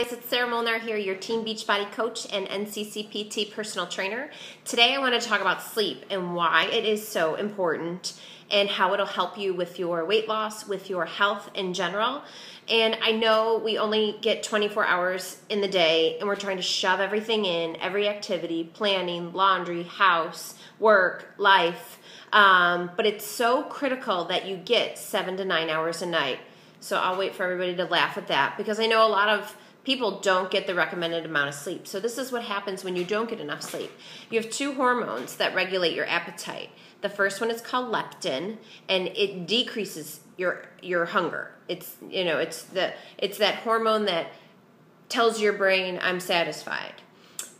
It's Sarah Molnar here, your Teen Beachbody coach and NCCPT personal trainer. Today I want to talk about sleep and why it is so important and how it'll help you with your weight loss, with your health in general. And I know we only get 24 hours in the day and we're trying to shove everything in, every activity, planning, laundry, house, work, life. But it's so critical that you get 7 to 9 hours a night. So I'll wait for everybody to laugh at that because I know a lot of people don't get the recommended amount of sleep. So this is what happens when you don't get enough sleep. You have two hormones that regulate your appetite. The first one is called leptin, and it decreases your hunger. It's that hormone that tells your brain I'm satisfied.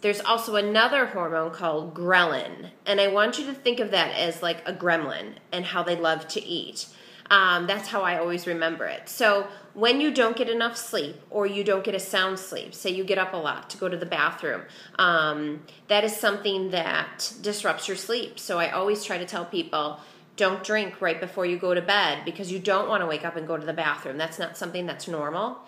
There's also another hormone called ghrelin, and I want you to think of that as like a gremlin and how they love to eat. That's how I always remember it. So when you don't get enough sleep or you don't get a sound sleep, say you get up a lot to go to the bathroom, that is something that disrupts your sleep. So I always try to tell people, don't drink right before you go to bed because you don't want to wake up and go to the bathroom. That's not something that's normal.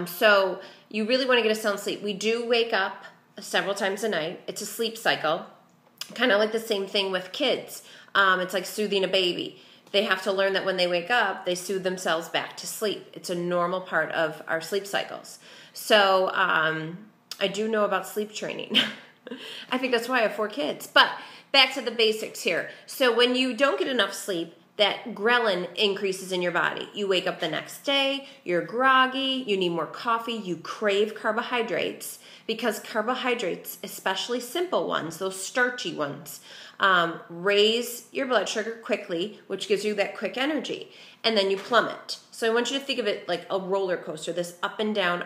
So you really want to get a sound sleep. We do wake up several times a night. It's a sleep cycle, kind of like the same thing with kids. It's like soothing a baby. They have to learn that when they wake up, they soothe themselves back to sleep. It's a normal part of our sleep cycles. So I do know about sleep training. I think that's why I have 4 kids. But back to the basics here. So when you don't get enough sleep, that ghrelin increases in your body. You wake up the next day, you're groggy, you need more coffee, you crave carbohydrates because carbohydrates, especially simple ones, those starchy ones, raise your blood sugar quickly, which gives you that quick energy, and then you plummet. So I want you to think of it like a roller coaster, this up and down,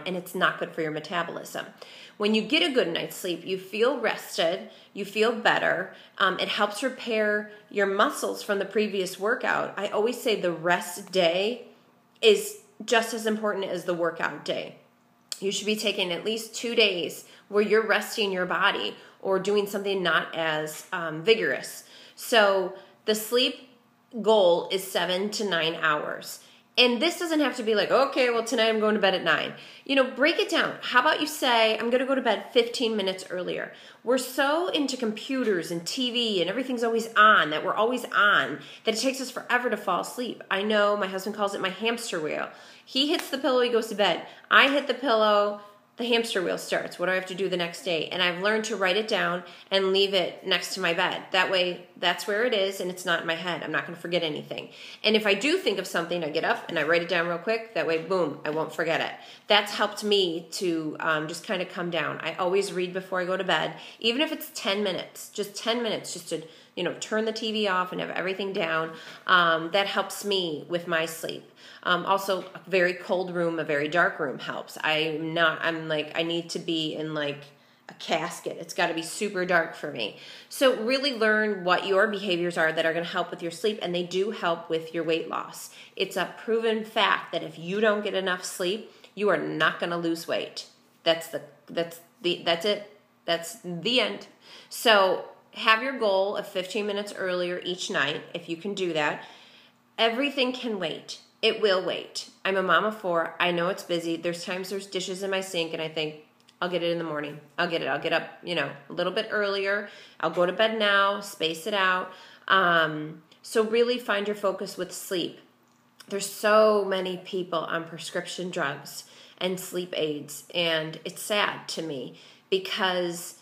and it's not good for your metabolism. When you get a good night's sleep, you feel rested, you feel better. It helps repair your muscles from the previous workout. I always say the rest day is just as important as the workout day. You should be taking at least 2 days where you're resting your body or doing something not as vigorous. So the sleep goal is 7 to 9 hours. And this doesn't have to be like, okay, well, tonight I'm going to bed at 9. Break it down. How about you say, I'm going to go to bed 15 minutes earlier. We're so into computers and TV and everything's always on, that we're always on, that it takes us forever to fall asleep. I know my husband calls it my hamster wheel. He hits the pillow, he goes to bed. I hit the pillow, the hamster wheel starts. What do I have to do the next day? And I've learned to write it down and leave it next to my bed. That way, that's where it is and it's not in my head. I'm not going to forget anything. And if I do think of something, I get up and I write it down real quick. That way, boom, I won't forget it. That's helped me to just kind of come down. I always read before I go to bed, even if it's 10 minutes, just 10 minutes, just to turn the TV off and have everything down. That helps me with my sleep. Also, a very cold room, a very dark room helps. I need to be in like a casket. It's got to be super dark for me. So really learn what your behaviors are that are going to help with your sleep, and they do help with your weight loss. It's a proven fact that if you don't get enough sleep, you are not going to lose weight. That's it. That's the end. So have your goal of 15 minutes earlier each night, if you can do that. Everything can wait. It will wait. I'm a mom of 4. I know it's busy. There's times there's dishes in my sink and I think, I'll get it in the morning. I'll get it. I'll get up, a little bit earlier. I'll go to bed now, space it out. So really find your focus with sleep. There's so many people on prescription drugs and sleep aids, and it's sad to me because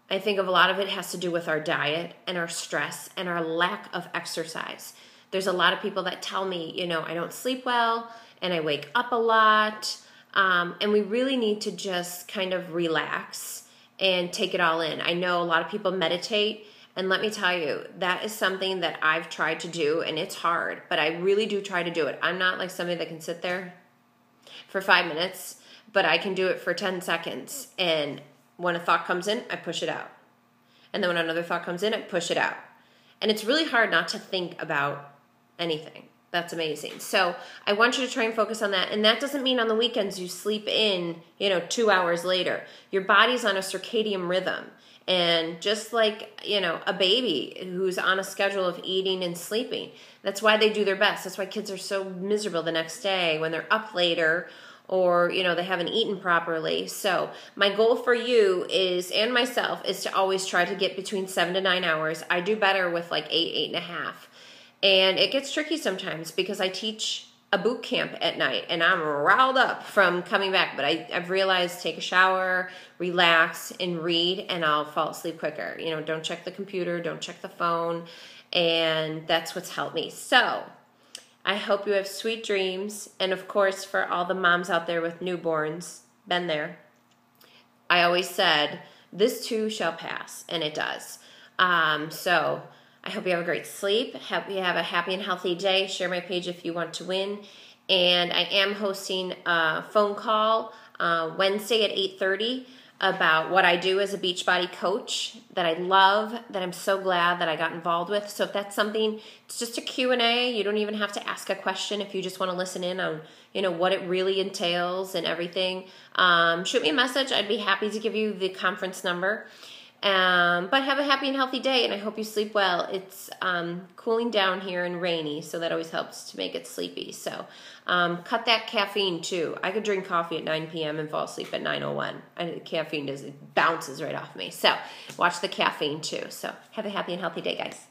I think of a lot of it has to do with our diet and our stress and our lack of exercise. There's a lot of people that tell me, I don't sleep well and I wake up a lot. And we really need to just kind of relax and take it all in. I know a lot of people meditate, and let me tell you, that is something that I've tried to do, and it's hard, but I really do try to do it. I'm not like somebody that can sit there for 5 minutes, but I can do it for 10 seconds. And when a thought comes in, I push it out. And then when another thought comes in, I push it out. And it's really hard not to think about anything. That's amazing. So I want you to try and focus on that. And that doesn't mean on the weekends you sleep in, 2 hours later. Your body's on a circadian rhythm. And just like, a baby who's on a schedule of eating and sleeping, that's why they do their best. That's why kids are so miserable the next day when they're up later or, you know, they haven't eaten properly. So my goal for you is, and myself, is to always try to get between 7 to 9 hours. I do better with like 8.5. And it gets tricky sometimes because I teach a boot camp at night and I'm riled up from coming back. But I've realized take a shower, relax, and read, and I'll fall asleep quicker. You know, don't check the computer, don't check the phone. And that's what's helped me. So I hope you have sweet dreams. And of course, for all the moms out there with newborns, been there. I always said, this too shall pass, and it does. So I hope you have a great sleep. Hope you have a happy and healthy day. Share my page if you want to win. And I am hosting a phone call Wednesday at 8:30 about what I do as a Beachbody coach that I love, that I'm so glad that I got involved with. So if that's something, it's just a Q&A. You don't even have to ask a question if you just want to listen in on, you know, what it really entails and everything. Shoot me a message. I'd be happy to give you the conference number. But have a happy and healthy day, and I hope you sleep well. It's cooling down here and rainy, so that always helps to make it sleepy. So cut that caffeine too. I could drink coffee at 9 p.m. and fall asleep at 9:01. Caffeine it bounces right off me. So watch the caffeine too. So have a happy and healthy day, guys.